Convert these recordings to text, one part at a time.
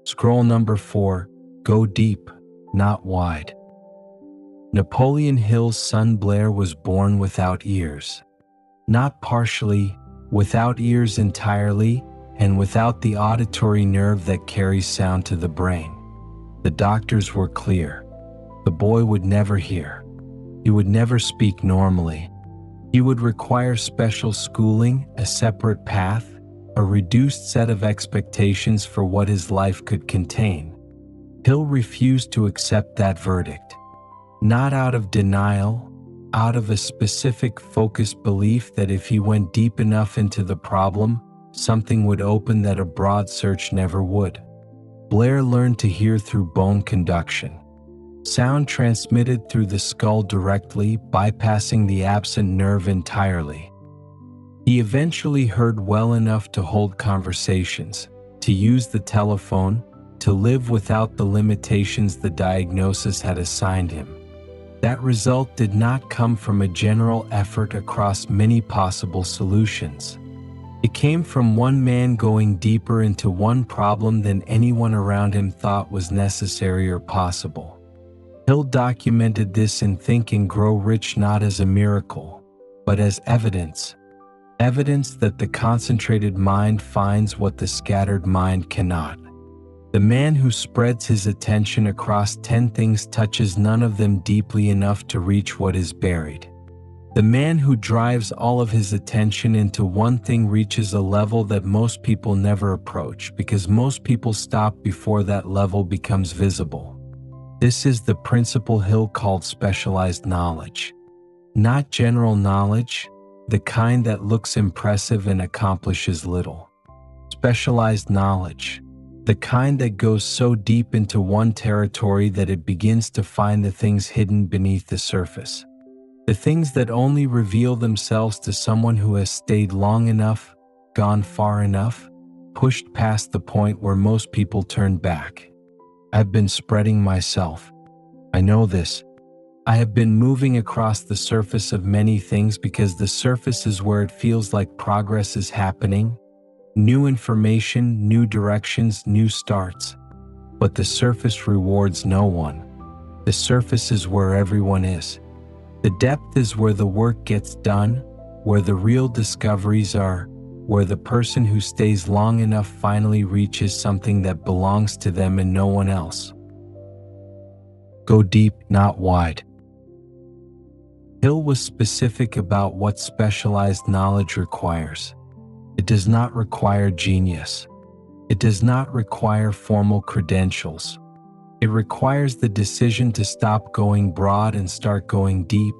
Scroll number 4. Go deep, not wide. Napoleon Hill's son Blair was born without ears. Not partially, without ears entirely, and without the auditory nerve that carries sound to the brain. The doctors were clear. The boy would never hear. He would never speak normally. He would require special schooling, a separate path, a reduced set of expectations for what his life could contain. Hill refused to accept that verdict. Not out of denial, out of a specific focused belief that if he went deep enough into the problem, something would open that a broad search never would. Blair learned to hear through bone conduction. Sound transmitted through the skull directly, bypassing the absent nerve entirely. He eventually heard well enough to hold conversations, to use the telephone, to live without the limitations the diagnosis had assigned him. That result did not come from a general effort across many possible solutions. It came from one man going deeper into one problem than anyone around him thought was necessary or possible. Hill documented this in Think and Grow Rich not as a miracle, but as evidence. Evidence that the concentrated mind finds what the scattered mind cannot. The man who spreads his attention across 10 things touches none of them deeply enough to reach what is buried. The man who drives all of his attention into one thing reaches a level that most people never approach because most people stop before that level becomes visible. This is the principle Hill called specialized knowledge. Not general knowledge, the kind that looks impressive and accomplishes little. Specialized knowledge, the kind that goes so deep into one territory that it begins to find the things hidden beneath the surface. The things that only reveal themselves to someone who has stayed long enough, gone far enough, pushed past the point where most people turn back. I've been spreading myself. I know this. I have been moving across the surface of many things because the surface is where it feels like progress is happening. New information, new directions, new starts. But the surface rewards no one. The surface is where everyone is. The depth is where the work gets done, where the real discoveries are, where the person who stays long enough finally reaches something that belongs to them and no one else. Go deep, not wide. Hill was specific about what specialized knowledge requires. It does not require genius. It does not require formal credentials. It requires the decision to stop going broad and start going deep,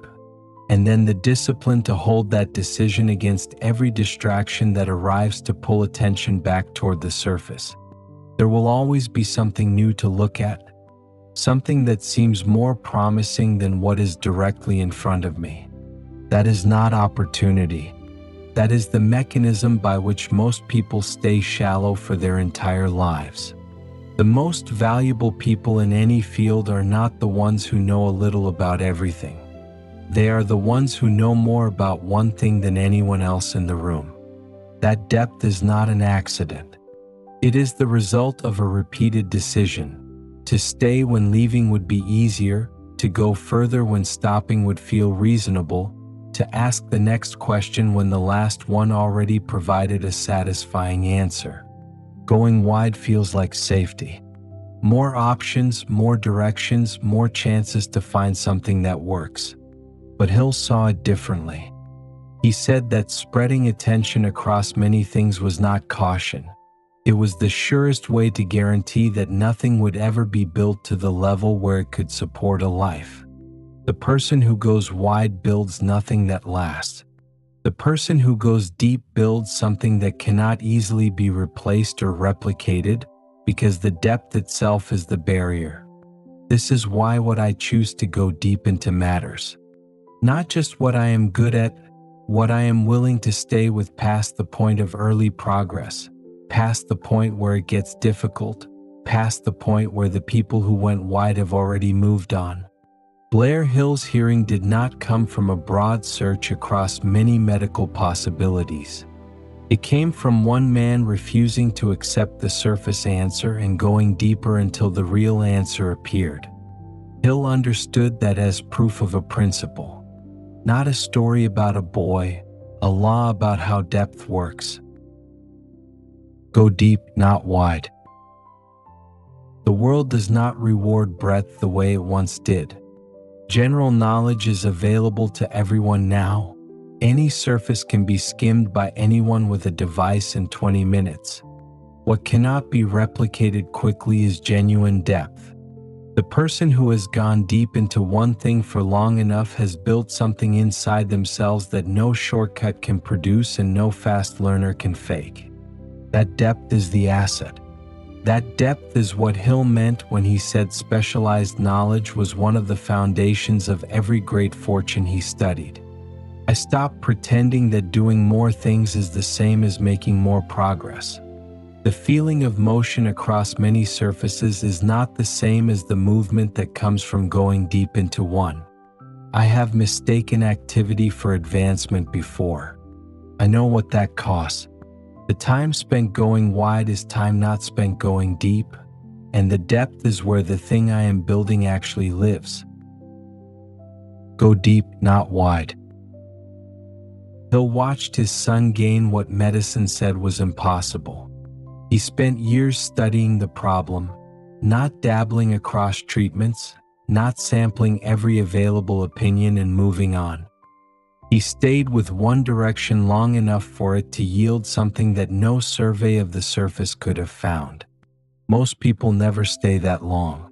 and then the discipline to hold that decision against every distraction that arrives to pull attention back toward the surface. There will always be something new to look at, something that seems more promising than what is directly in front of me. That is not opportunity. That is the mechanism by which most people stay shallow for their entire lives. The most valuable people in any field are not the ones who know a little about everything. They are the ones who know more about one thing than anyone else in the room. That depth is not an accident. It is the result of a repeated decision. To stay when leaving would be easier, to go further when stopping would feel reasonable, to ask the next question when the last one already provided a satisfying answer. Going wide feels like safety. More options, more directions, more chances to find something that works. But Hill saw it differently. He said that spreading attention across many things was not caution. It was the surest way to guarantee that nothing would ever be built to the level where it could support a life. The person who goes wide builds nothing that lasts. The person who goes deep builds something that cannot easily be replaced or replicated because the depth itself is the barrier. This is why what I choose to go deep into matters. Not just what I am good at, what I am willing to stay with past the point of early progress, past the point where it gets difficult, past the point where the people who went wide have already moved on. Blair Hill's hearing did not come from a broad search across many medical possibilities. It came from one man refusing to accept the surface answer and going deeper until the real answer appeared. Hill understood that as proof of a principle, not a story about a boy, a law about how depth works. Go deep, not wide. The world does not reward breadth the way it once did. General knowledge is available to everyone now. Any surface can be skimmed by anyone with a device in 20 minutes. What cannot be replicated quickly is genuine depth. The person who has gone deep into one thing for long enough has built something inside themselves that no shortcut can produce and no fast learner can fake. That depth is the asset. That depth is what Hill meant when he said specialized knowledge was one of the foundations of every great fortune he studied. I stopped pretending that doing more things is the same as making more progress. The feeling of motion across many surfaces is not the same as the movement that comes from going deep into one. I have mistaken activity for advancement before. I know what that costs. The time spent going wide is time not spent going deep, and the depth is where the thing I am building actually lives. Go deep, not wide. Hill watched his son gain what medicine said was impossible. He spent years studying the problem, not dabbling across treatments, not sampling every available opinion and moving on. He stayed with one direction long enough for it to yield something that no survey of the surface could have found. Most people never stay that long.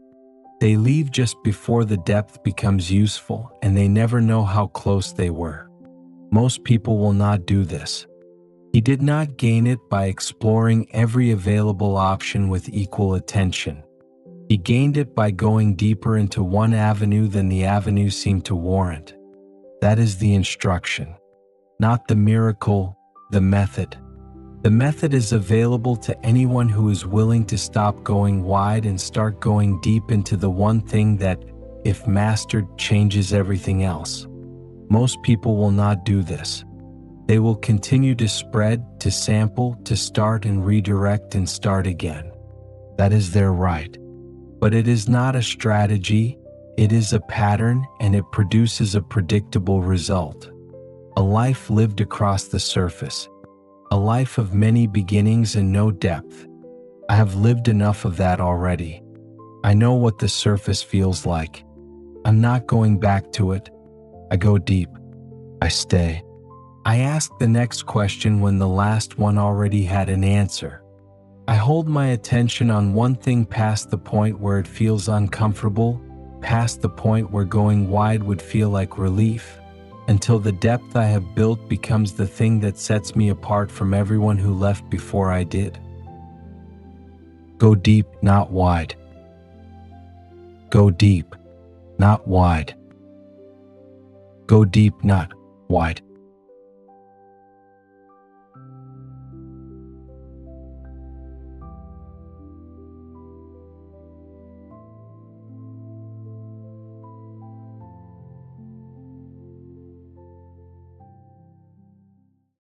They leave just before the depth becomes useful, and they never know how close they were. Most people will not do this. He did not gain it by exploring every available option with equal attention. He gained it by going deeper into one avenue than the avenue seemed to warrant. That is the instruction, not the miracle, the method. The method is available to anyone who is willing to stop going wide and start going deep into the one thing that, if mastered, changes everything else. Most people will not do this. They will continue to spread, to sample, to start and redirect and start again. That is their right. But it is not a strategy, it is a pattern, and it produces a predictable result. A life lived across the surface. A life of many beginnings and no depth. I have lived enough of that already. I know what the surface feels like. I'm not going back to it. I go deep. I stay. I ask the next question when the last one already had an answer. I hold my attention on one thing past the point where it feels uncomfortable, past the point where going wide would feel like relief, until the depth I have built becomes the thing that sets me apart from everyone who left before I did. Go deep, not wide. Go deep, not wide. Go deep, not wide.